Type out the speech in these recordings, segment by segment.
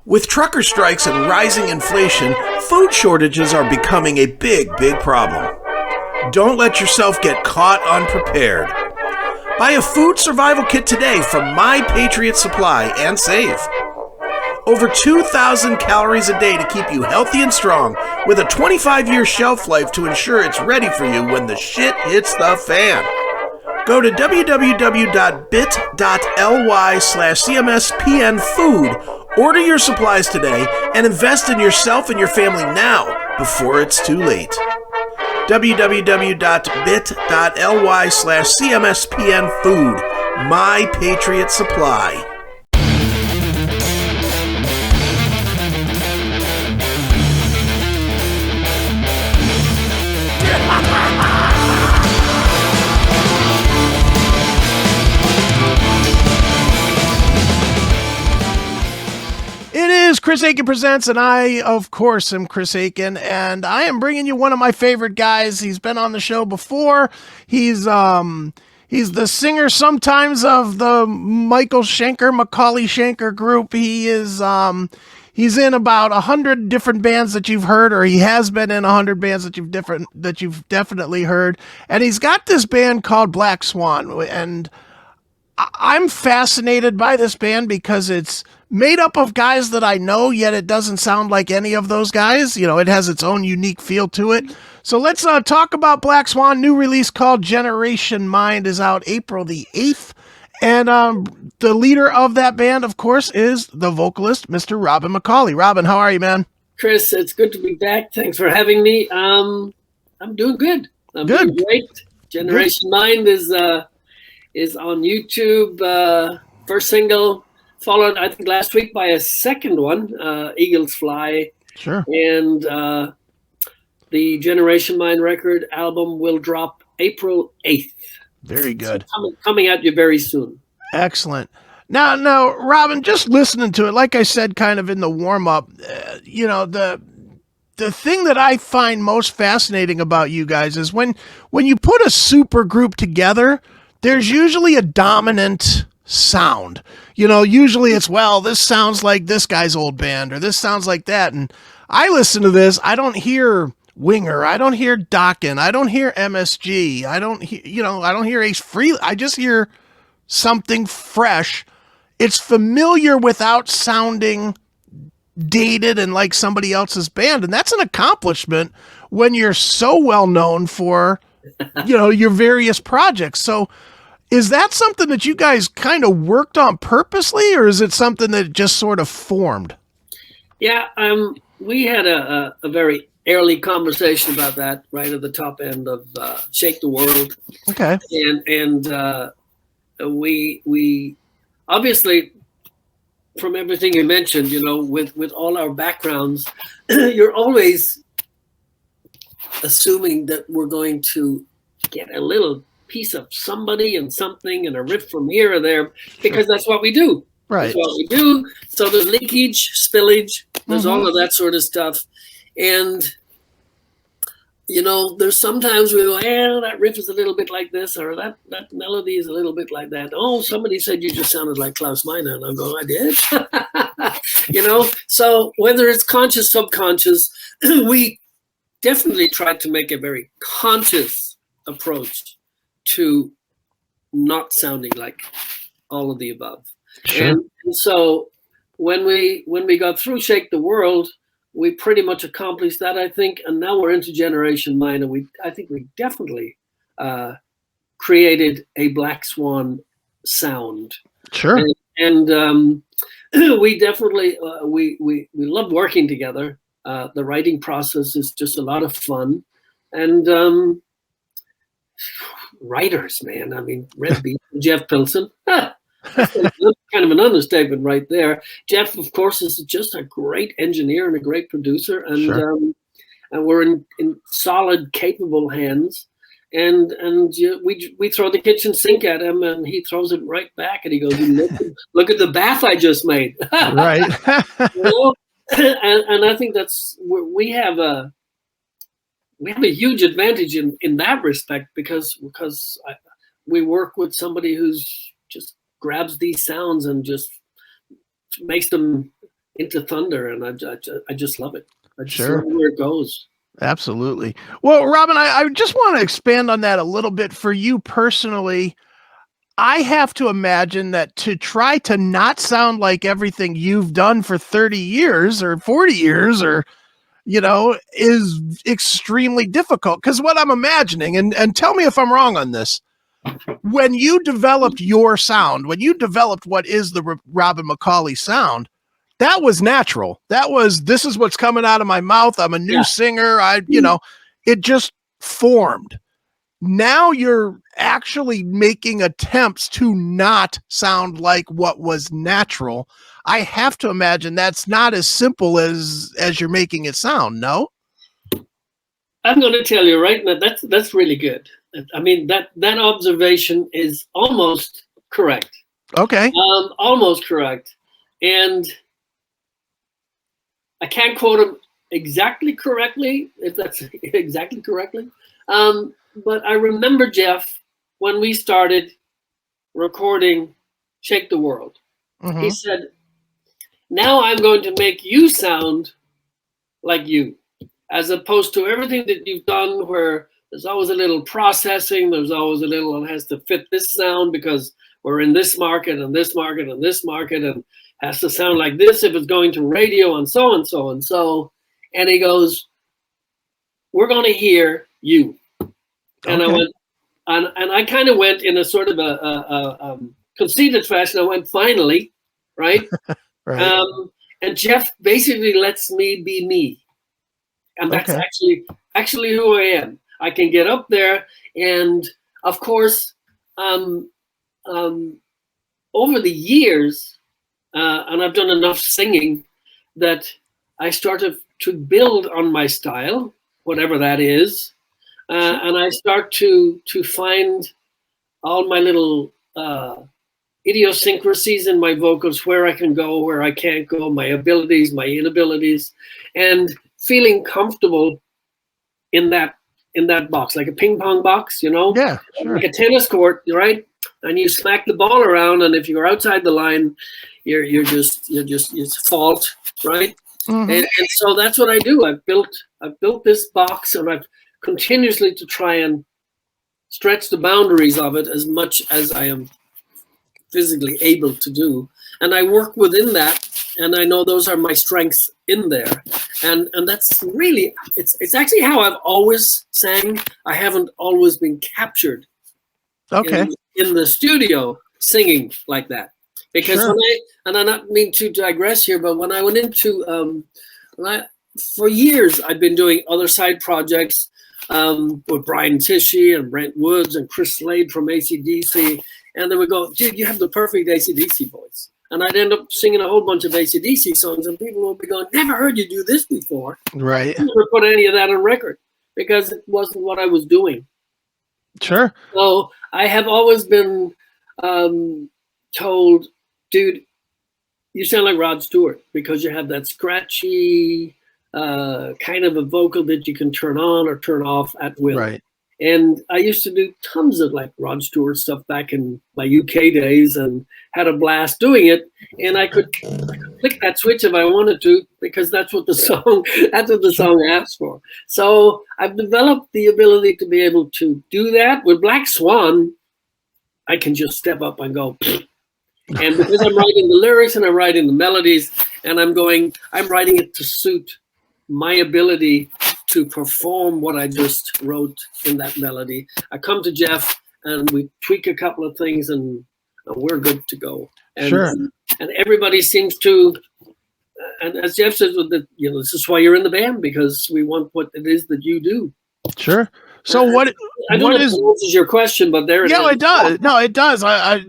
With trucker strikes and rising inflation, food shortages are becoming a big problem. Don't let yourself get caught unprepared. Buy a food survival kit today from My Patriot Supply and save. Over 2,000 calories a day to keep you healthy and strong, with a 25-year shelf life to ensure it's ready for you when the shit hits the fan. Go to www.bit.ly/CMSPNfood, order your supplies today, and invest in yourself and your family now before it's too late. www.bit.ly/CMSPNfood, My Patriot Supply. CHRIS Akin Presents, and I, of course, am Chris Akin, and I am bringing you one of my favorite guys. He's been on the show before. He's the singer sometimes of the Michael Schenker group. He is he's in about 100 different bands that you've heard, or he has been in 100 bands that you've definitely heard. And he's got this band called Black Swan, and I'm fascinated by this band because it's made up of guys that I know, yet it doesn't sound like any of those guys. You know, it has its own unique feel to it. So let's talk about Black Swan. New release called Generation Mind is out April the 8th. And the leader of that band, of course, is the vocalist, Mr. Robin McAuley. Robin, how are you, man? Chris, it's good to be back. Thanks for having me. I'm doing good. I'm doing great. Generation Mind is on YouTube. First single, followed, I think, last week by a second one, Eagles Fly. Sure. And the Generation Mind record album will drop April 8th. Very good. So coming at you very soon. Excellent. Now, Robin, just listening to it, like I said, kind of in the warm-up, the thing that I find most fascinating about you guys is when you put a super group together, there's usually a dominant sound. Usually it's, well, this sounds like this guy's old band, or this sounds like that. And I listen to this, I don't hear Winger, I don't hear Dokken, I don't hear MSG, I don't hear Ace Frehley. I just hear something fresh. It's familiar without sounding dated and like somebody else's band. And that's an accomplishment when you're so well known for, your various projects. So is that something that you guys kind of worked on purposely, or is it something that just sort of formed? Yeah, we had a very early conversation about that right at the top end of Shake the World. Okay. And we obviously, from everything you mentioned, with all our backgrounds, you're always assuming that we're going to get a little piece of somebody and something and a riff from here or there, because that's what we do. Right. That's what we do. So there's leakage, spillage, there's all of that sort of stuff. And, there's sometimes we go, that riff is a little bit like this, or that melody is a little bit like that. Oh, somebody said you just sounded like Klaus Meine. And I go, I did. So whether it's conscious, subconscious, we definitely tried to make a very conscious approach to not sounding like all of the above. Sure. And so when we got through Shake the World, we pretty much accomplished that, I think. And now we're into Generation Mind, and I think we definitely created a Black Swan sound. Sure. And we definitely we love working together. The writing process is just a lot of fun, and writers, man. I mean, Red Beat, Jeff Pilson. That's kind of an understatement right there. Jeff, of course, is just a great engineer and a great producer, and Sure. And we're in solid, capable hands. And we throw the kitchen sink at him, and he throws it right back, and he goes, "Look at the bath I just made." Right. And I think we have a huge advantage in that respect, because we work with somebody who's just grabs these sounds and just makes them into thunder, and I just love it. I just Sure. love where it goes. Absolutely. Well, Robin, I just want to expand on that a little bit for you personally. I have to imagine that to try to not sound like everything you've done for 30 years or 40 years or, is extremely difficult. Because what I'm imagining, and tell me if I'm wrong on this, when you developed your sound, when you developed what is the Robin McAuley sound, that was natural. This is what's coming out of my mouth. I'm a new singer. It just formed. Now you're actually making attempts to not sound like what was natural. I have to imagine that's not as simple as you're making it sound. No? I'm going to tell you right now, that's really good. I mean, that observation is almost correct. Okay. Almost correct. And I can't quote him exactly correctly, if that's exactly correctly. But I remember, Jeff, when we started recording Shake the World, he said, now I'm going to make you sound like you, as opposed to everything that you've done where there's always a little processing, there's always a little, it has to fit this sound because we're in this market and this market and this market, and has to sound like this if it's going to radio and so and so and so. And he goes, we're going to hear you. And I went, and I kind of went in a sort of a conceited fashion. I went, finally, right? Right. And Jeff basically lets me be me. And that's actually who I am. I can get up there, and of course, over the years, and I've done enough singing that I started to build on my style, whatever that is, and I start to find all my little idiosyncrasies in my vocals, where I can go, where I can't go, my abilities, my inabilities, and feeling comfortable in that box, like a ping pong box, Yeah, sure. like a tennis court, right? And you smack the ball around, and if you're outside the line, you're just it's fault, right? And so that's what I do. I've built this box, and I've continuously to try and stretch the boundaries of it as much as I am physically able to do, and I work within that, and I know those are my strengths in there, and that's really it's actually how I've always sang. I haven't always been captured in the studio singing like that, because and I not mean to digress here, but when I went into for years I've been doing other side projects with Brian Tishy and Brent Woods and Chris Slade from AC/DC. And they would go, dude, you have the perfect AC/DC voice. And I'd end up singing a whole bunch of AC/DC songs, and people would be going, never heard you do this before. Right. I never put any of that on record because it wasn't what I was doing. Sure. So I have always been told, dude, you sound like Rod Stewart because you have that scratchy kind of a vocal that you can turn on or turn off at will. Right. And I used to do tons of like Rod Stewart stuff back in my UK days, and had a blast doing it. And I could click that switch if I wanted to, because that's what the song asks for. So I've developed the ability to be able to do that. With Black Swan, I can just step up and go. And because I'm writing the lyrics and I'm writing the melodies, and I'm writing it to suit my ability to perform what I just wrote in that melody. I come to Jeff and we tweak a couple of things, and we're good to go. And, and everybody seems to, and as Jeff says, this is why you're in the band, because we want what it is that you do. Sure. So I don't know if that answers your question, but there it is. Yeah, it does. No, it does.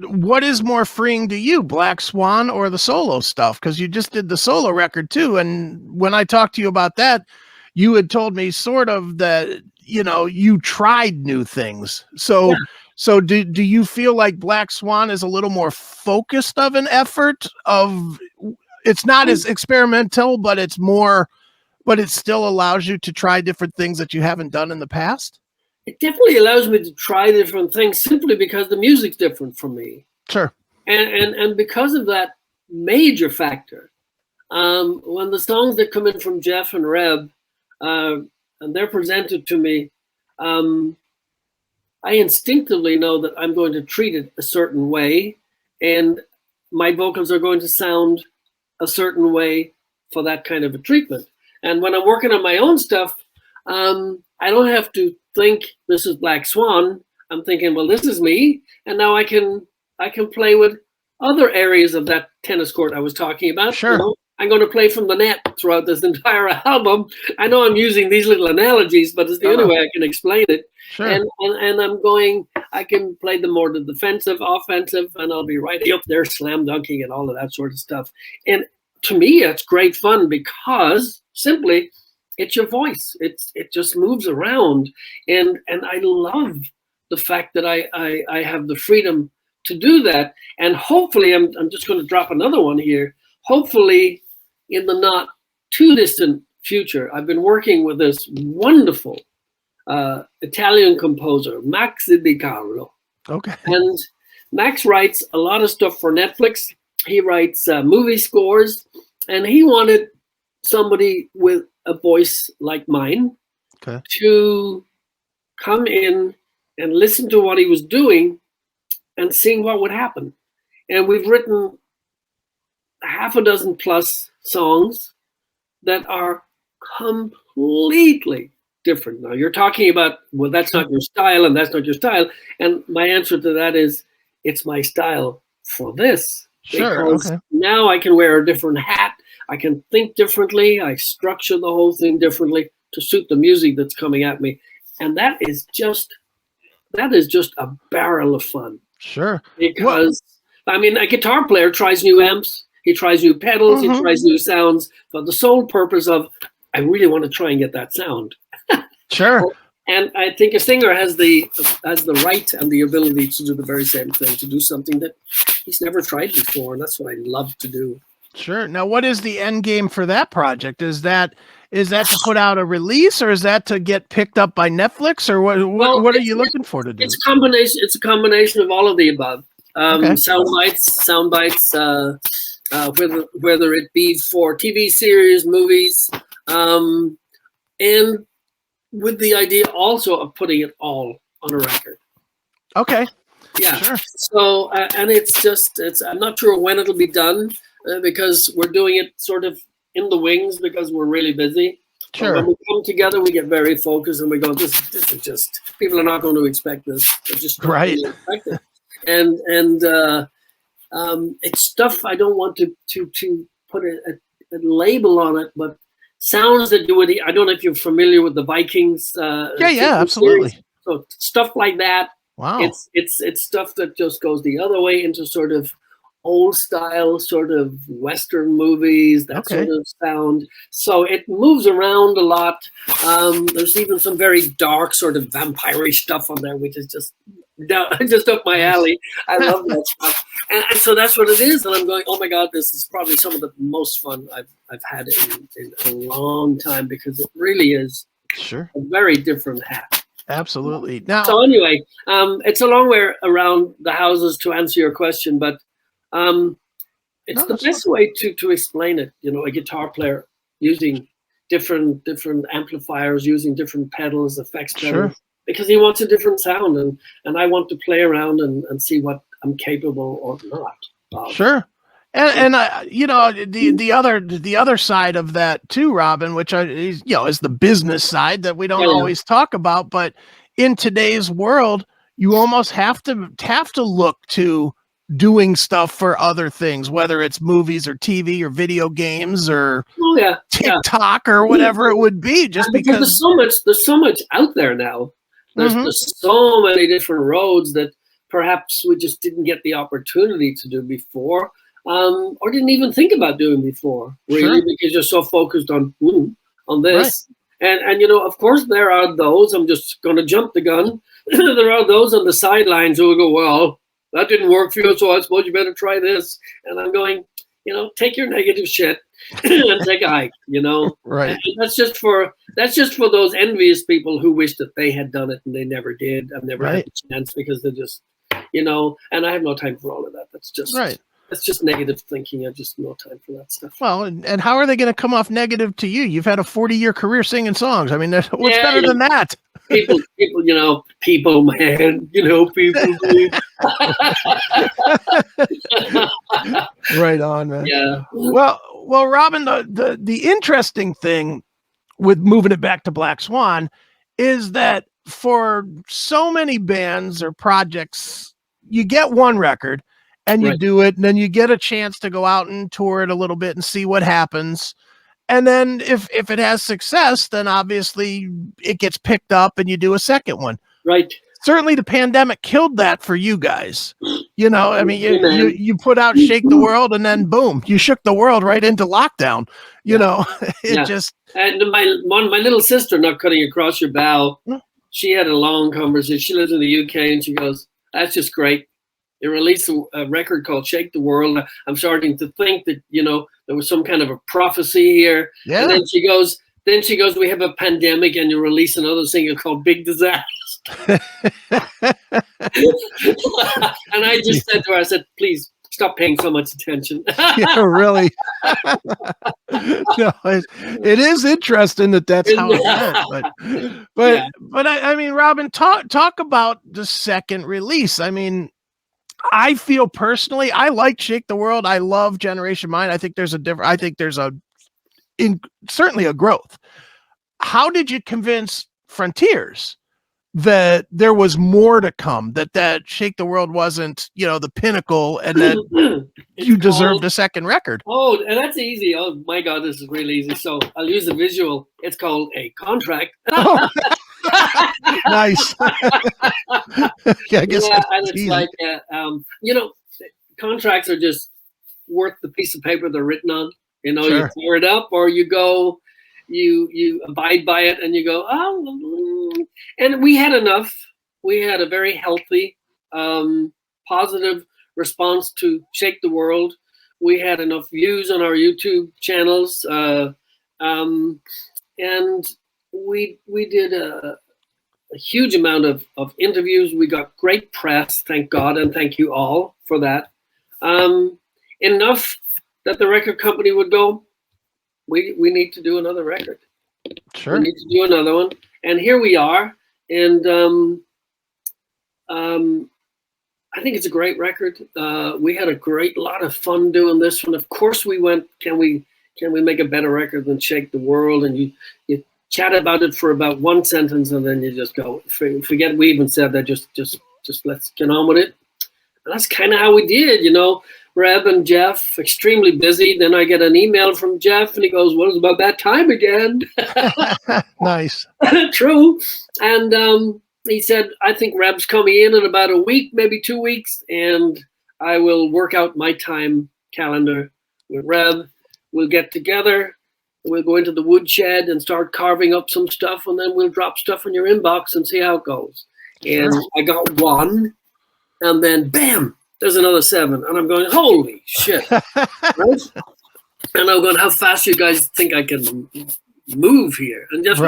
What is more freeing to you, Black Swan or the solo stuff? Because you just did the solo record too. And when I talked to you about that, you had told me sort of that, you tried new things. So, do you feel like Black Swan is a little more focused of an effort it's not as experimental, but it still allows you to try different things that you haven't done in the past? It definitely allows me to try different things simply because the music's different from me. Sure. And because of that major factor, when the songs that come in from Jeff and Reb, and they're presented to me, I instinctively know that I'm going to treat it a certain way, and my vocals are going to sound a certain way for that kind of a treatment. And when I'm working on my own stuff, I don't have to think this is Black Swan. I'm thinking, well, this is me, and now I can play with other areas of that tennis court I was talking about. Sure. You know, I'm going to play from the net throughout this entire album. I know I'm using these little analogies, but it's the only way I can explain it. Sure. And I'm going, I can play the more the defensive, offensive, and I'll be right up there slam dunking and all of that sort of stuff. And to me, it's great fun because simply it's your voice. It just moves around. And I love the fact that I have the freedom to do that. And hopefully, I'm just going to drop another one here. Hopefully, in the not too distant future, I've been working with this wonderful Italian composer, Max Di Carlo. Okay. And Max writes a lot of stuff for Netflix. He writes movie scores, and he wanted somebody with a voice like mine to come in and listen to what he was doing and seeing what would happen. And we've written half a dozen plus songs that are completely different. Now you're talking about, well, that's not your style and that's not your style. And my answer to that is, it's my style for this. Sure. Because now I can wear a different hat. I can think differently. I structure the whole thing differently to suit the music that's coming at me. And that is just a barrel of fun. Sure. Because, I mean, a guitar player tries new amps. He tries new pedals. He tries new sounds for the sole purpose of, I really want to try and get that sound. Sure. And I think a singer has the right and the ability to do the very same thing, to do something that he's never tried before. And that's what I love to do. Sure. Now, what is the end game for that project? Is that to put out a release, or is that to get picked up by Netflix, or what are you looking for to do? It's a combination. It's a combination of all of the above. Sound bites, whether it be for TV series, movies, and with the idea also of putting it all on a record. Okay. Yeah. Sure. So, and I'm not sure when it'll be done because we're doing it sort of in the wings because we're really busy. Sure. But when we come together, we get very focused and we go, this is just, people are not going to expect this. They're just not right. going to expect it. And it's stuff I don't want to put a label on it, but sounds that do it. I don't know if you're familiar with the Vikings. Yeah, absolutely. Series. So stuff like that. Wow. It's stuff that just goes the other way into sort of old style, sort of Western movies, that sort of sound. So it moves around a lot. There's even some very dark sort of vampire-ish stuff on there, which is just up my alley. I love that stuff. And so that's what it is. And I'm going, oh my God, this is probably some of the most fun I've had in a long time, because it really is a very different hat. Absolutely. Now, so anyway, it's a long way around the houses to answer your question, but it's the best way to explain it. You know, a guitar player using different amplifiers, using different pedals, effects pedals, because he wants a different sound, and I want to play around and see what I'm capable or not of. Sure. And you know, the other side of that too, Robin, which is the business side that we don't always talk about, but in today's world, you almost have to look to doing stuff for other things, whether it's movies or TV or video games or TikTok or whatever it would be, just because there's so much out there now. There's so many different roads that perhaps we just didn't get the opportunity to do before, or didn't even think about doing before, really, because you're so focused on this. Right. And you know, of course, there are those, I'm just going to jump the gun, there are those on the sidelines who will go, well, that didn't work for you, so I suppose you better try this. And I'm going, you know, take your negative shit and take a hike, you know. Right. And that's just for those envious people who wish that they had done it and they never did. I've never had the chance because they're just, you know, and I have no time for all of that. That's just That's just negative thinking. I just no time for that stuff. Well, and how are they going to come off negative to you? You've had a 40-year career singing songs. I mean, what's better than that? People, people, man, people. Right on, man. Yeah. Well, Robin, the interesting thing with moving it back to Black Swan is that for so many bands or projects, you get one record and you do it, and then you get a chance to go out and tour it a little bit and see what happens. And then if it has success, then obviously it gets picked up and you do a second one. Right. Certainly the pandemic killed that for you guys. I mean, you put out Shake the World and then boom, you shook the world right into lockdown. Just. And my little sister, not cutting across your bow, she had a long conversation. She lives in the UK and she goes, "That's just great. They released a record called Shake the World. I'm starting to think that, there was some kind of a prophecy here." Yeah. And then she goes, "We have a pandemic and you release another single called Big Disaster." And I just said to her, I said, "Please stop paying so much attention." Yeah, really. No, it is interesting that's how it went. But I mean, Robin, talk about the second release. I mean, I feel personally, I like Shake the World. I love Generation Mine. I think there's certainly a growth. How did you convince Frontiers that there was more to come, that Shake the World wasn't, the pinnacle, and that you deserved a second record? Oh, and that's easy. Oh my God, this is really easy. So I'll use a visual. It's called a contract. Oh. Nice. Yeah, I guess and it's easy. Like, contracts are just worth the piece of paper they're written on. Sure. You tear it up, or you go, you abide by it, and you go, oh. And we had enough. We had a very healthy, positive response to Shake the World. We had enough views on our YouTube channels, and we did a huge amount of interviews. We got great press, thank God, and thank you all for that. Enough that the record company would go, we need to do another record. Sure. We need to do another one. And here we are. And I think it's a great record. We had a lot of fun doing this one. Of course we went, can we make a better record than Shake the World? And you chat about it for about one sentence, and then you just go, forget we even said that, just let's get on with it. And that's kind of how we did, Reb and Jeff, extremely busy. Then I get an email from Jeff, and he goes, "Well, it's about that time again." Nice. True. And he said, "I think Reb's coming in about a week, maybe 2 weeks, and I will work out my time calendar with Reb. We'll get together. We'll go into the woodshed and start carving up some stuff, and then we'll drop stuff in your inbox and see how it goes." And I got one, and then bam, there's another 7. And I'm going, holy shit. Right? And I'm going, how fast you guys think I can move here? And just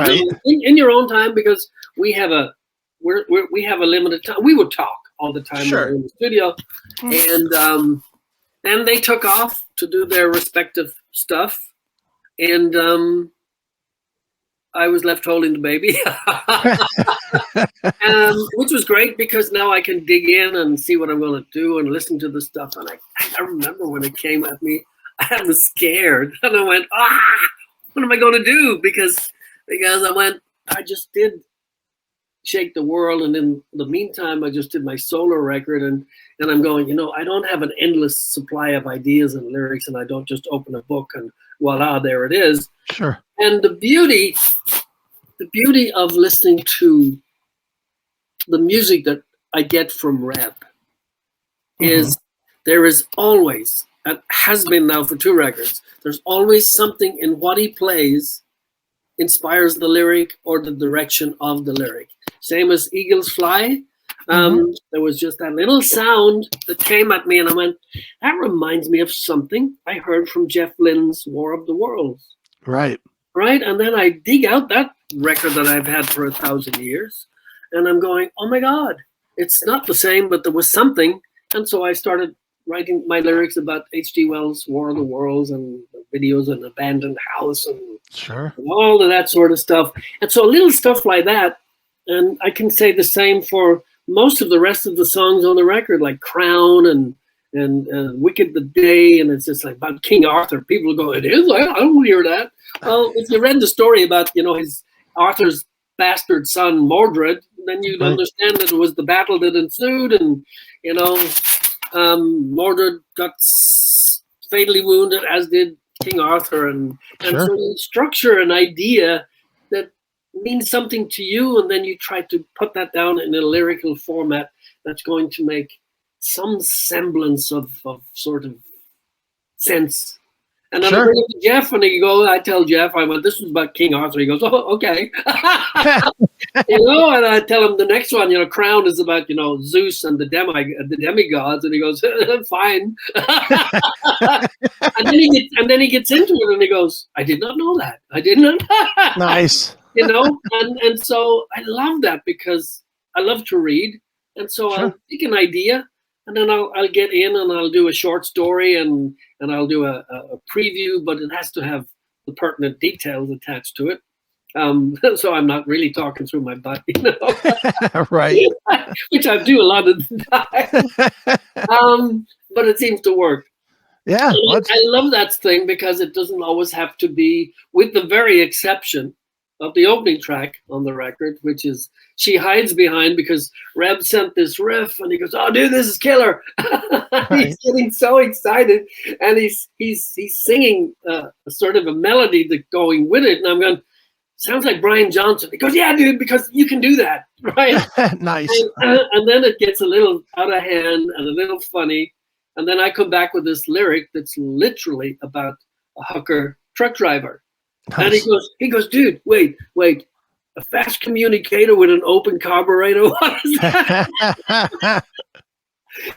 in your own time, because we have a limited time. We would talk all the time in the studio. And they took off to do their respective stuff. And I was left holding the baby, which was great because now I can dig in and see what I'm going to do and listen to the stuff. And I remember when it came at me, I was scared. And I went, what am I going to do? Because I just did Shake the World. And in the meantime, I just did my solo record. And I'm going, I don't have an endless supply of ideas and lyrics, and I don't just open a book and voila, there it is. Sure. And the beauty of listening to the music that I get from Reb is there is always, and has been now for 2 records, there's always something in what he plays inspires the lyric or the direction of the lyric. Same as Eagles Fly. There was just that little sound that came at me, and I went, that reminds me of something I heard from Jeff Lynne's War of the Worlds. Right. And then I dig out that record that I've had for 1,000 years, and I'm going, oh my God, it's not the same, but there was something. And so I started writing my lyrics about H.G. Wells' War of the Worlds and videos of an abandoned house and Sure. all of that sort of stuff. And so little stuff like that. And I can say the same for most of the rest of the songs on the record, like Crown and Wicked the Day. And it's just like about King Arthur. People go, it is? I don't hear that. Well, if you read the story about, his Arthur's bastard son, Mordred, then you'd understand that it was the battle that ensued. And, Mordred got fatally wounded, as did King Arthur. And so you structure an idea that means something to you, and then you try to put that down in a lyrical format that's going to make some semblance of sort of sense. And then I bring it to Jeff, and I tell Jeff, this was about King Arthur. He goes, oh, okay. And I tell him the next one, Crown is about, Zeus and the demigods. And he goes, fine. and then he gets into it, and he goes, I did not know that. I did not. Nice. And so I love that because I love to read. And so I'll pick an idea, and then I'll get in and I'll do a short story and I'll do a preview, but it has to have the pertinent details attached to it. So I'm not really talking through my butt, Right. Which I do a lot of the time. But it seems to work. Yeah. I love that thing because it doesn't always have to be, with the very exception of the opening track on the record, which is She Hides Behind, because Reb sent this riff and he goes, oh dude, this is killer. He's getting so excited, and he's singing sort of a melody that's going with it, and I'm going, sounds like Brian Johnson. He goes, yeah dude, because you can do that, right? Nice. And then it gets a little out of hand and a little funny, and then I come back with this lyric that's literally about a hooker truck driver. Nice. And he goes, dude, wait, a fast communicator with an open carburetor? What is that?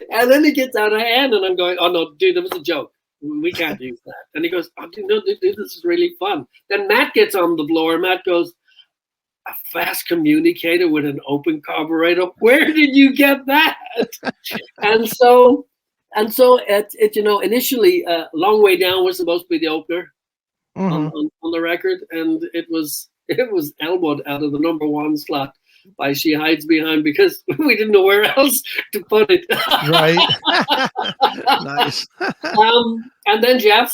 And then it gets out of hand, and I'm going, oh no, dude, that was a joke. We can't use that. And he goes, oh dude, no, dude, this is really fun. Then Matt gets on the floor. Matt goes, a fast communicator with an open carburetor? Where did you get that? And so it initially Long Way Down was supposed to be the opener. On the record, and it was elbowed out of the #1 slot by She Hides Behind because we didn't know where else to put it. Right. Nice. And then Jeff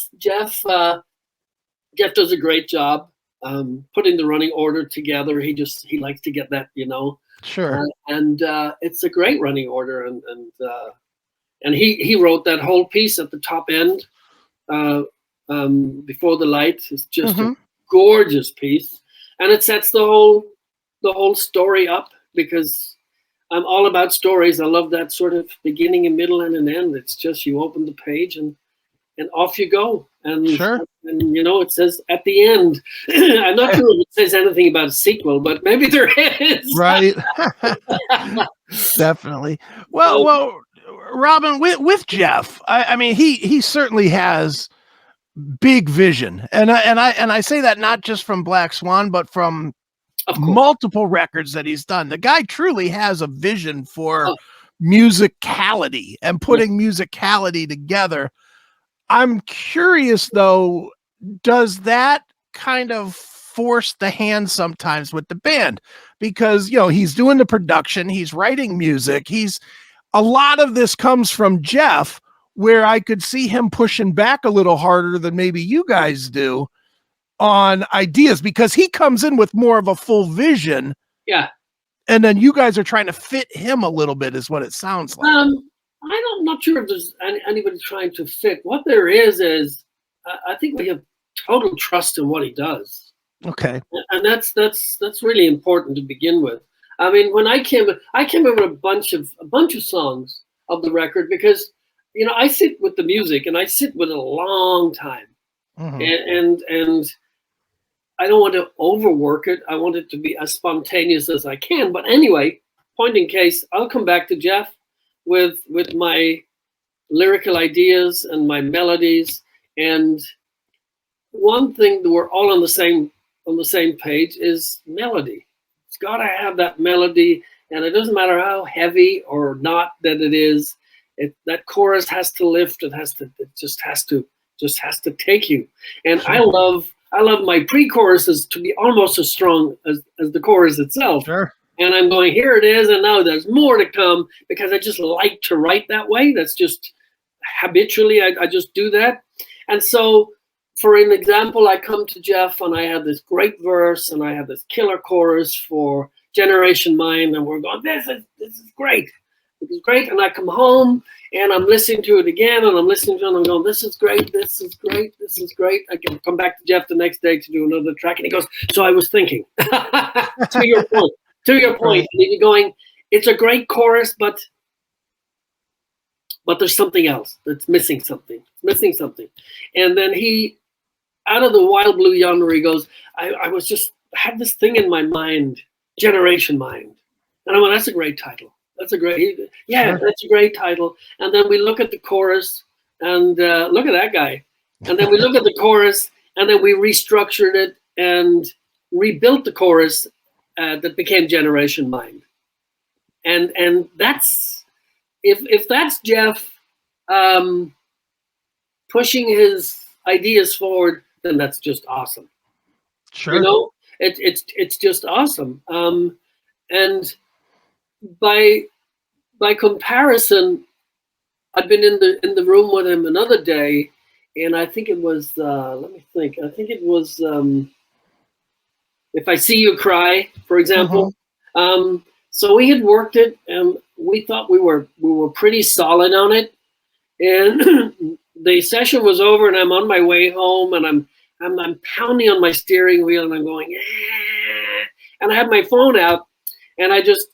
does a great job putting the running order together. He likes to get that, Sure. And it's a great running order, and he wrote that whole piece at the top end. Before the Light is just a gorgeous piece, and it sets the whole story up, because I'm all about stories. I love that sort of beginning and middle and an end. It's just, you open the page and off you go. And and it says at the end, I'm not sure if it says anything about a sequel, but maybe there is. Right. Definitely. Well, Robin, with Jeff, I mean, he certainly has big vision, and I say that not just from Black Swan, but from multiple records that he's done. The guy truly has a vision for musicality and putting musicality together. I'm curious though, does that kind of force the hand sometimes with the band? Because he's doing the production, he's writing music, a lot of this comes from Jeff, where I could see him pushing back a little harder than maybe you guys do on ideas, because he comes in with more of a full vision. Yeah. And then you guys are trying to fit him a little bit, is what it sounds like. I'm not sure if there's anybody trying to fit. What there is I think we have total trust in what he does. Okay. And that's really important to begin with. I mean, when I came in with a bunch of songs of the record, because I sit with the music and I sit with it a long time, and I don't want to overwork it. I want it to be as spontaneous as I can. But anyway, point in case, I'll come back to Jeff with my lyrical ideas and my melodies. And one thing that we're all on the same page is melody. It's got to have that melody, and it doesn't matter how heavy or not that it is. that chorus has to lift. It just has to take you. And I love my pre-choruses to be almost as strong as the chorus itself. Sure. And I'm going, here it is, and now there's more to come, because I just like to write that way. That's just habitually, I just do that. And so, for an example, I come to Jeff and I have this great verse and I have this killer chorus for Generation Mind, and we're going, this is great. This is great. And I come home and I'm listening to it again, and I'm listening to it and I'm going, this is great, this is great, this is great. I can come back to Jeff the next day to do another track, and he goes, so I was thinking. To your point. To your point, and you're going, it's a great chorus, but there's something else that's missing something. It's missing something. And then he, out of the wild blue yonder, he goes, I had this thing in my mind, Generation Mind. And I went, that's a great title. That's a great, that's a great title. And then we look at the chorus, and look at that guy. And then we look at the chorus, and then we restructured it and rebuilt the chorus. That became Generation Mind, and that's if that's Jeff pushing his ideas forward, then that's just awesome. Sure. You know, it's just awesome. And by comparison, I've been in the room with him another day, and I think it was let me think. I think it was. If I See You Cry, for example. So we had worked it, and we thought we were pretty solid on it. And the session was over, and I'm on my way home, and I'm pounding on my steering wheel, and I'm going, and I had my phone out, and I just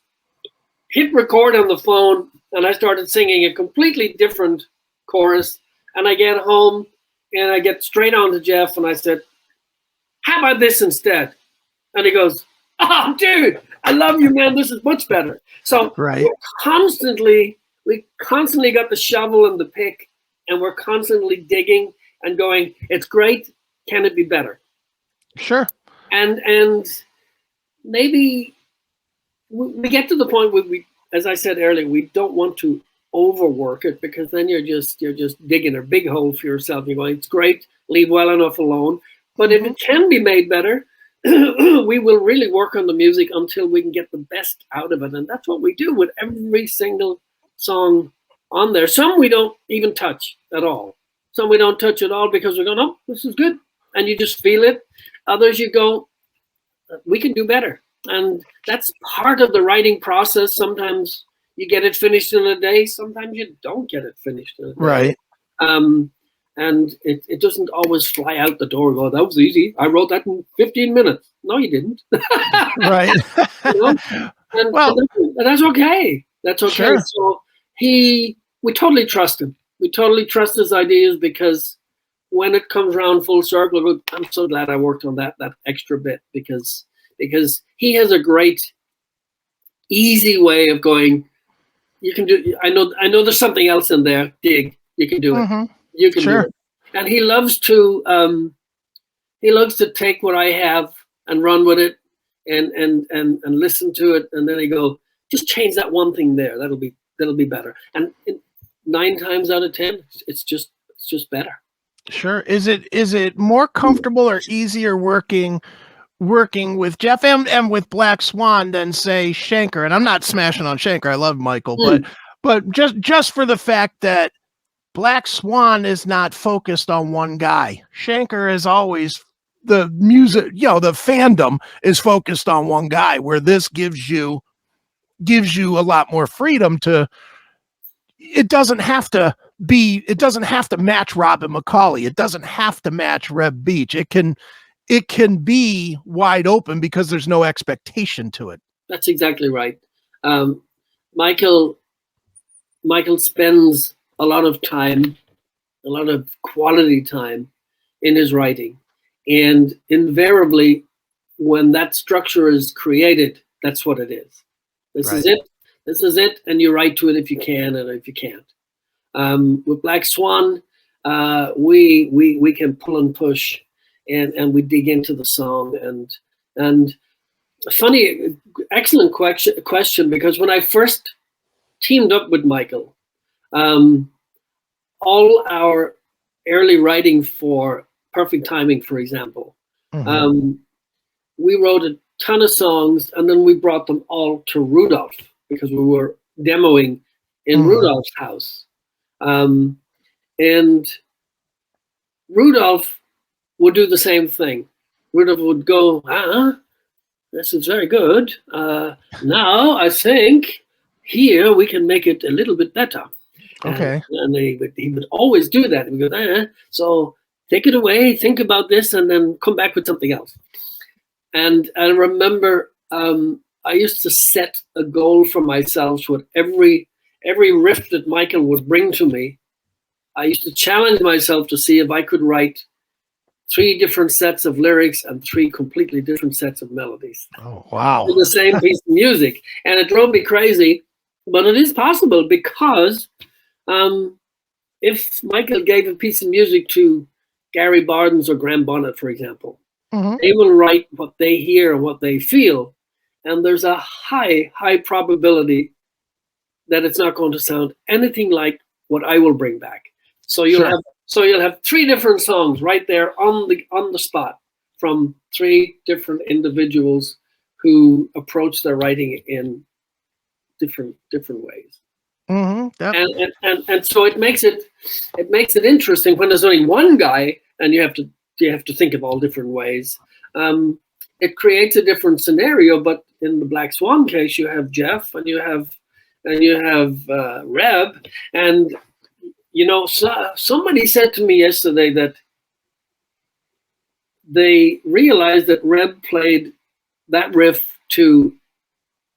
hit record on the phone, and I started singing a completely different chorus. And I get home, and I get straight on to Jeff, and I said, how about this instead? And he goes, oh, dude, I love you, man. This is much better. So we constantly got the shovel and the pick, and we're constantly digging and going, it's great. Can it be better? Sure. And maybe we get to the point where we, as I said earlier, we don't want to overwork it, because then you're just digging a big hole for yourself. You're going, it's great, leave well enough alone. But if it can be made better, we will really work on the music until we can get the best out of it. And that's what we do with every single song on there. Some we don't even touch at all. Some we don't touch at all because we're going, oh, this is good. And you just feel it. Others you go, we can do better. And that's part of the writing process. Sometimes you get it finished in a day. Sometimes you don't get it finished in a day. Right. And it doesn't always fly out the door. Go, that was easy. I wrote that in 15 minutes. No, you didn't. Right. You know? And that's okay. That's okay. Sure. So we totally trust him. We totally trust his ideas, because when it comes around full circle, I'm so glad I worked on that extra bit, because he has a great, easy way of going, you can do, I know there's something else in there, dig, you can do it. You can do it. And he loves to take what I have and run with it and listen to it, and then he go, just change that one thing there. That'll be better. And 9 times out of 10, it's just better. Sure. Is it more comfortable or easier working with Jeff and with Black Swan than, say, Schenker? And I'm not smashing on Schenker. I love Michael, but just for the fact that Black Swan is not focused on one guy. Schenker is always, the music, the fandom is focused on one guy, where this gives you a lot more freedom to, it doesn't have to match Robin McAuley. It doesn't have to match Reb Beach. It can be wide open because there's no expectation to it. That's exactly right. Michael spends a lot of time, a lot of quality time in his writing. And invariably, when that structure is created, that's what it is. This is it. This is it. And you write to it if you can and if you can't. With Black Swan, we can pull and push, and we dig into the song. And funny, excellent question, because when I first teamed up with Michael, All our early writing for Perfect Timing, for example, we wrote a ton of songs, and then we brought them all to Rudolph because we were demoing in Rudolph's house. And Rudolph would do the same thing. Rudolph would go, this is very good. Now I think here we can make it a little bit better. Okay. And he would always do that. He would go, so take it away, think about this, and then come back with something else. And I remember I used to set a goal for myself with every riff that Michael would bring to me. I used to challenge myself to see if I could write 3 different sets of lyrics and 3 completely different sets of melodies. Oh, wow. The same piece of music. And it drove me crazy, but it is possible because if Michael gave a piece of music to Gary Bardens or Graham Bonnet, for example, they will write what they hear and what they feel. And there's a high probability that it's not going to sound anything like what I will bring back. So you'll have 3 different songs right there on the spot from 3 different individuals who approach their writing in different ways. And so it makes it interesting when there's only one guy and you have to think of all different ways. It creates a different scenario, but in the Black Swan case, you have Jeff and you have Reb, and somebody said to me yesterday that they realized that Reb played that riff to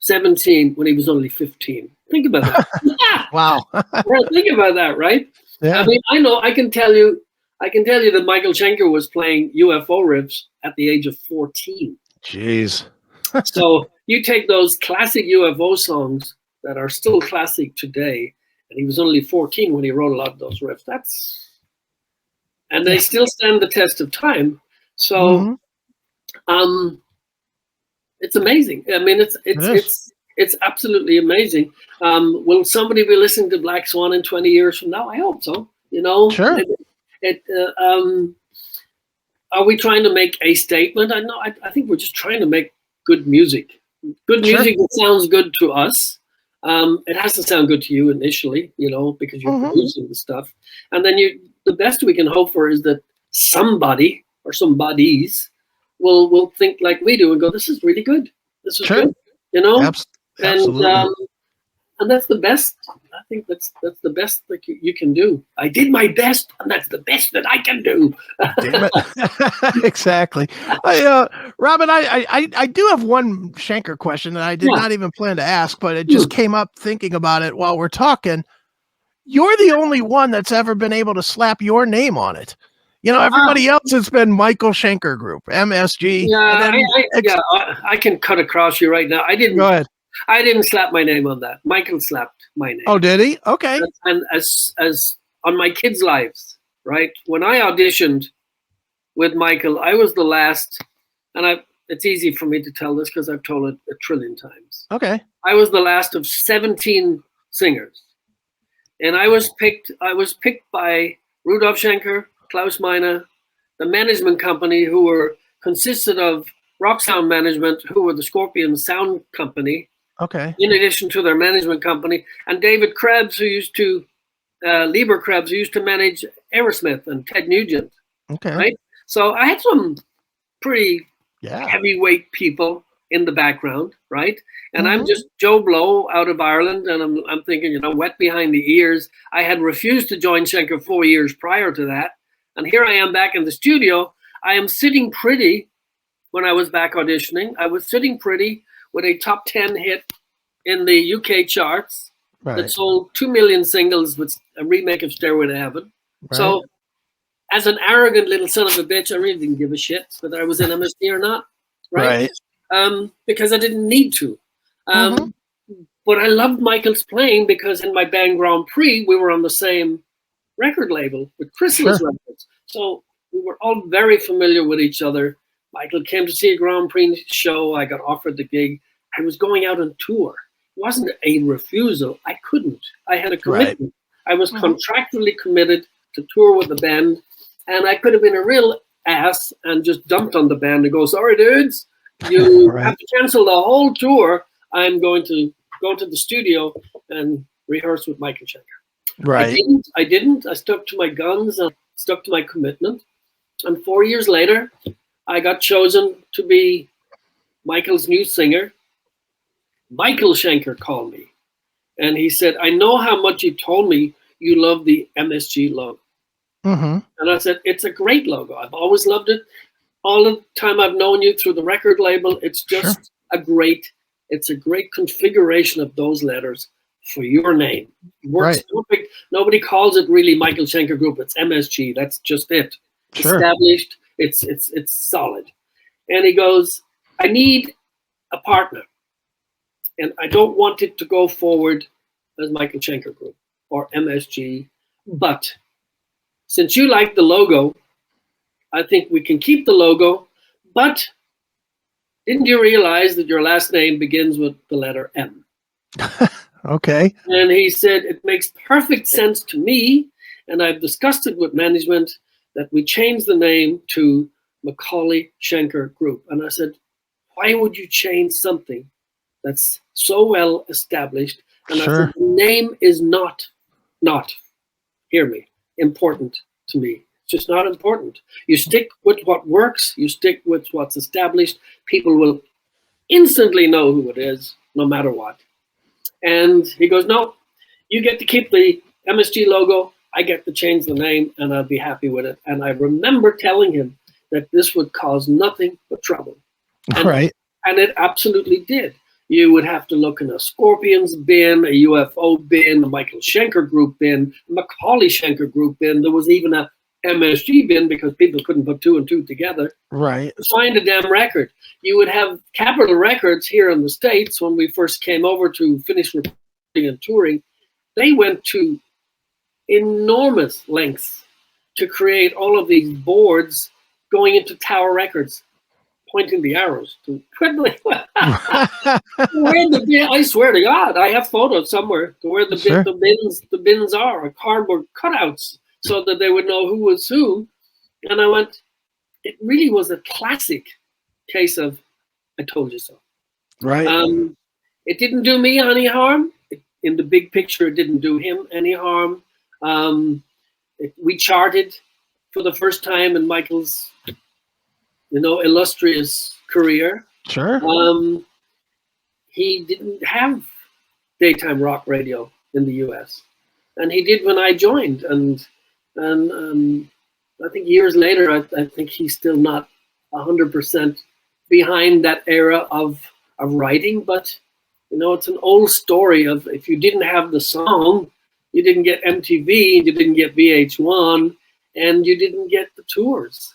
17 when he was only 15. Think about that. Wow. Think about that, right? Yeah. I mean, I can tell you that Michael Schenker was playing UFO riffs at the age of 14. Jeez. So you take those classic UFO songs that are still classic today, and he was only 14 when he wrote a lot of those riffs. And they still stand the test of time. So, it's amazing. I mean, it's absolutely amazing. Will somebody be listening to Black Swan in 20 years from now? I hope so. Sure. Are we trying to make a statement? I think we're just trying to make good music. Good music that sounds good to us. It has to sound good to you initially, because you're producing the stuff. And then the best we can hope for is that somebody or some bodies will think like we do and go, this is really good. This is good, Absolutely. And that's the best. I think that's the best that you can do. I did my best, and that's the best that I can do. Damn it. Exactly. Robin, I do have one Schenker question that I did not even plan to ask, but it just came up thinking about it while we're talking. You're the only one that's ever been able to slap your name on it. Everybody else has been Michael Schenker Group, MSG. Yeah, I can cut across you right now. Go ahead. I didn't slap my name on that. Michael slapped my name. Oh, did he? Okay. And as on my kids' lives, right? When I auditioned with Michael, I was the last, and it's easy for me to tell this because I've told it a trillion times. Okay. I was the last of 17 singers. And I was picked by Rudolf Schenker, Klaus Meine, the management company who consisted of Rock Sound Management, who were the Scorpion Sound Company. Okay. In addition to their management company, and David Krebs, Lieber Krebs, who used to manage Aerosmith and Ted Nugent. Okay. Right. So I had some pretty heavyweight people in the background, right? And I'm just Joe Blow out of Ireland, and I'm thinking, wet behind the ears. I had refused to join Schenker 4 years prior to that, and here I am back in the studio. I am sitting pretty. When I was back auditioning, I was sitting pretty with a top 10 hit in the UK charts that sold 2 million singles with a remake of Stairway to Heaven. Right. So as an arrogant little son of a bitch, I really didn't give a shit whether I was in MSD or not. Right. Because I didn't need to. But I loved Michael's playing because in my band Grand Prix, we were on the same record label with Chrysalis Records. So we were all very familiar with each other. Michael came to see a Grand Prix show. I got offered the gig. I was going out on tour. It wasn't a refusal. I couldn't. I had a commitment. I was contractually committed to tour with the band, and I could have been a real ass and just dumped on the band and go, sorry, dudes, you have to cancel the whole tour. I'm going to go to the studio and rehearse with Michael Schenker. Right. I didn't. I stuck to my guns and stuck to my commitment. And 4 years later, I got chosen to be Michael's new singer. Michael Schenker called me, and he said, I know how much you told me you love the MSG logo. And I said, it's a great logo. I've always loved it. All the time I've known you through the record label, it's just it's a great configuration of those letters for your name. It works perfect. Nobody calls it really Michael Schenker Group. It's MSG. That's just it. Established. It's solid. And he goes, I need a partner. And I don't want it to go forward as Michael Schenker Group or MSG. But since you like the logo, I think we can keep the logo. But didn't you realize that your last name begins with the letter M? Okay. And he said, it makes perfect sense to me. And I've discussed it with management that we change the name to McAuley Schenker Group. And I said, why would you change something that's so well established? And I said, the name is not, hear me, important to me. It's just not important. You stick with what works. You stick with what's established. People will instantly know who it is, no matter what. And he goes, no, you get to keep the MSG logo. I get to change the name, and I'll be happy with it. And I remember telling him that this would cause nothing but trouble. And, and it absolutely did. You would have to look in a Scorpions bin, a UFO bin, a Michael Schenker Group bin, a McAuley Schenker Group bin. There was even a MSG bin because people couldn't put two and two together. To find a damn record. You would have Capitol Records here in the States when we first came over to finish recording and touring. They went to enormous lengths to create all of these boards going into Tower Records, pointing the arrows to where the bin, I swear to God, I have photos somewhere to where the bins are, cardboard cutouts, so that they would know who was who. And I went, it really was a classic case of I told you so. It didn't do me any harm. In the big picture, it didn't do him any harm. We charted for the first time in Michael's, illustrious career. He didn't have daytime rock radio in the U.S. and he did when I joined. And I think years later, I think he's still not 100% behind that era of writing, but it's an old story of if you didn't have the song, you didn't get MTV, you didn't get VH1, and you didn't get the tours.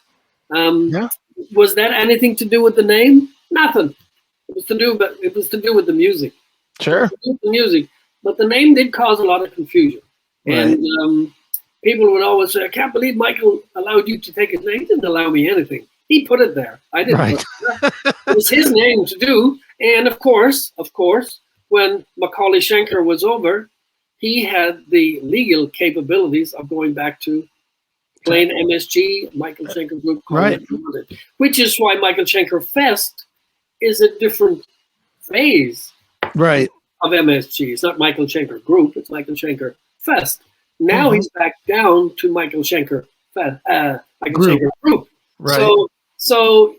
Was that anything to do with the name? Nothing. It was to do with the music. The music, but the name did cause a lot of confusion, and people would always say, "I can't believe Michael allowed you to take his name." He didn't allow me anything. He put it there. I didn't. It was his name to do, and of course, when McAuley Schenker was over, he had the legal capabilities of going back to plain MSG, Michael Schenker Group, which is why Michael Schenker Fest is a different phase of MSG. It's not Michael Schenker Group, it's Michael Schenker Fest. Now he's back down to Michael Schenker Schenker Group. So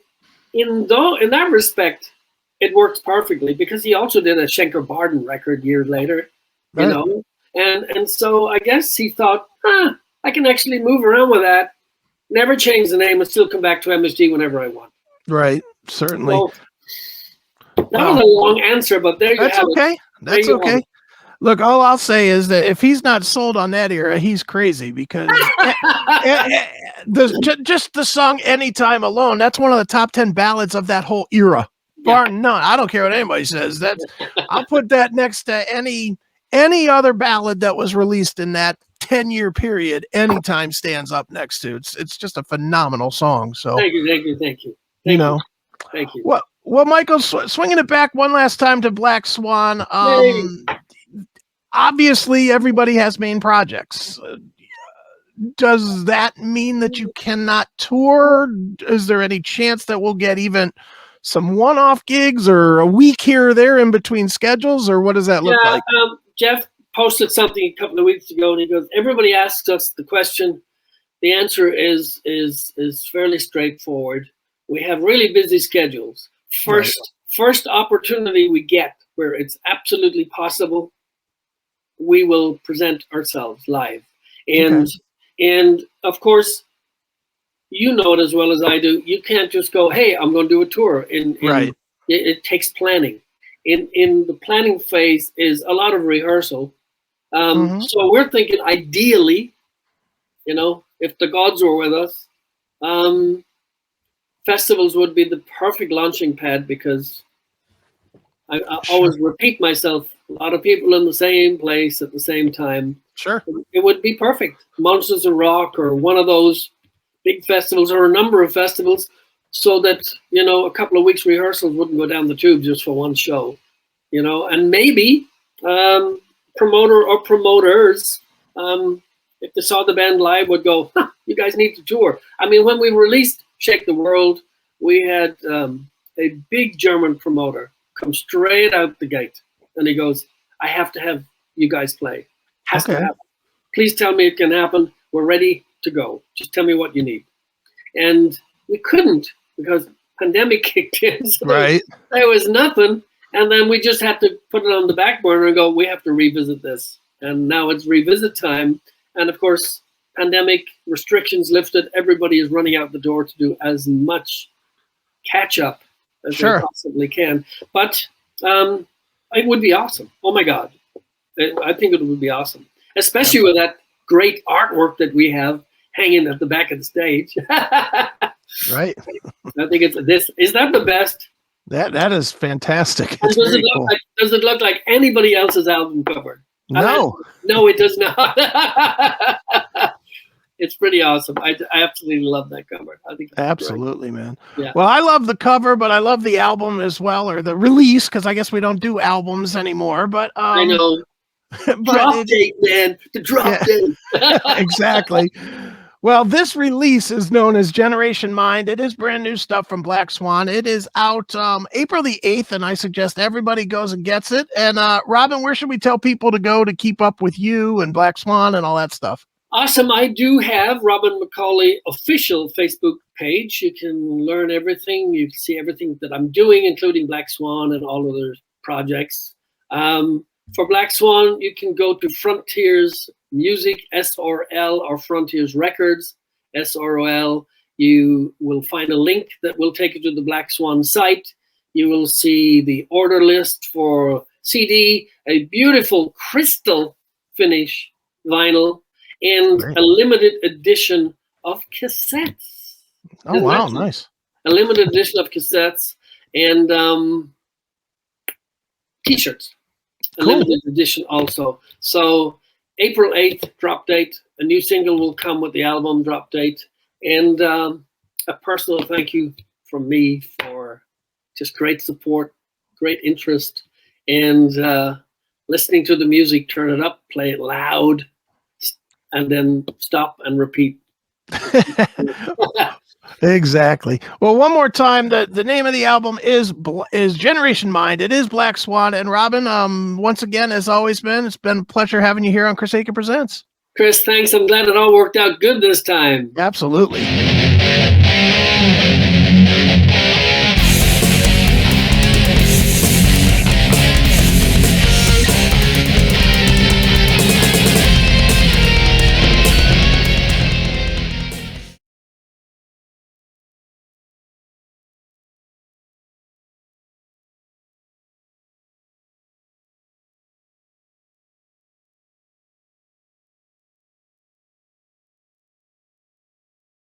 in that respect, it works perfectly because he also did a Schenker Barden record years later, and so I guess he thought, I can actually move around with that, never change the name, and still come back to MSG whenever I want. Certainly. So, that was a long answer, but there you have it. That's okay. Look, all I'll say is that if he's not sold on that era, he's crazy because just the song Anytime alone, that's one of the top 10 ballads of that whole era. Bar none. I don't care what anybody says. I'll put that next to any other ballad that was released in that 10-year period. Anytime stands up next to. It's just a phenomenal song. So thank you. Thank you. Well, Michael, swinging it back one last time to Black Swan. obviously everybody has main projects. Does that mean that you cannot tour? Is there any chance that we'll get even some one-off gigs or a week here or there in between schedules, or what does that look like? Jeff posted something a couple of weeks ago, and he goes, everybody asks us the question. The answer is fairly straightforward. We have really busy schedules. First opportunity we get where it's absolutely possible, we will present ourselves live. And of course, you know it as well as I do. You can't just go, hey, I'm going to do a tour. It takes planning. In the planning phase is a lot of rehearsal. So we're thinking ideally, you know, if the gods were with us, festivals would be the perfect launching pad, because I always repeat myself, a lot of people in the same place at the same time. Sure. It would be perfect. Monsters of Rock, or one of those big festivals, or a number of festivals, so that, you know, a couple of weeks rehearsals wouldn't go down the tube just for one show, you know. And maybe promoter or promoters, if they saw the band live, would go, huh, you guys need to tour. I mean, when we released Shake the World, we had a big German promoter come straight out the gate, and he goes, I have to have you guys play. Has to happen. Please tell me it can happen. We're ready to go. Just tell me what you need. And we couldn't, because pandemic kicked in. So there was nothing. And then we just had to put it on the back burner and go, we have to revisit this. And now it's revisit time. And of course, pandemic restrictions lifted. Everybody is running out the door to do as much catch up as they possibly can. But it would be awesome. Oh my God. I think it would be awesome, especially with that great artwork that we have hanging at the back of the stage. Right. I think it's this. Is that the best? That is fantastic. Does it look like anybody else's album cover? No. No, it does not. It's pretty awesome. I absolutely love that cover. I think absolutely, man. Yeah. Well, I love the cover, but I love the album as well, or the release, because I guess we don't do albums anymore. But I know. Drop date, man. The drop date. Exactly. Well, this release is known as Generation Mind. It is brand new stuff from Black Swan. It is out April the 8th, and I suggest everybody goes and gets it. And Robin, where should we tell people to go to keep up with you and Black Swan and all that stuff? Awesome. I do have Robin McAuley official Facebook page. You can learn everything. You can see everything that I'm doing, including Black Swan and all other projects. For Black Swan, you can go to Frontiers Music, SRL, or Frontiers Records, SRL. You will find a link that will take you to the Black Swan site. You will see the order list for CD, a beautiful crystal finish vinyl, and a limited edition of cassettes. Oh, wow, nice. A limited edition of cassettes and T-shirts. A limited edition also. So April 8th, drop date. A new single will come with the album drop date. And a personal thank you from me for just great support, great interest, and listening to the music. Turn it up, play it loud, and then stop and repeat. Exactly. Well, one more time, the name of the album is Generation Mind. It is Black Swan. And Robin, once again, as always, it's been a pleasure having you here on CHRIS AKIN Presents. Chris, thanks. I'm glad it all worked out good this time. Absolutely.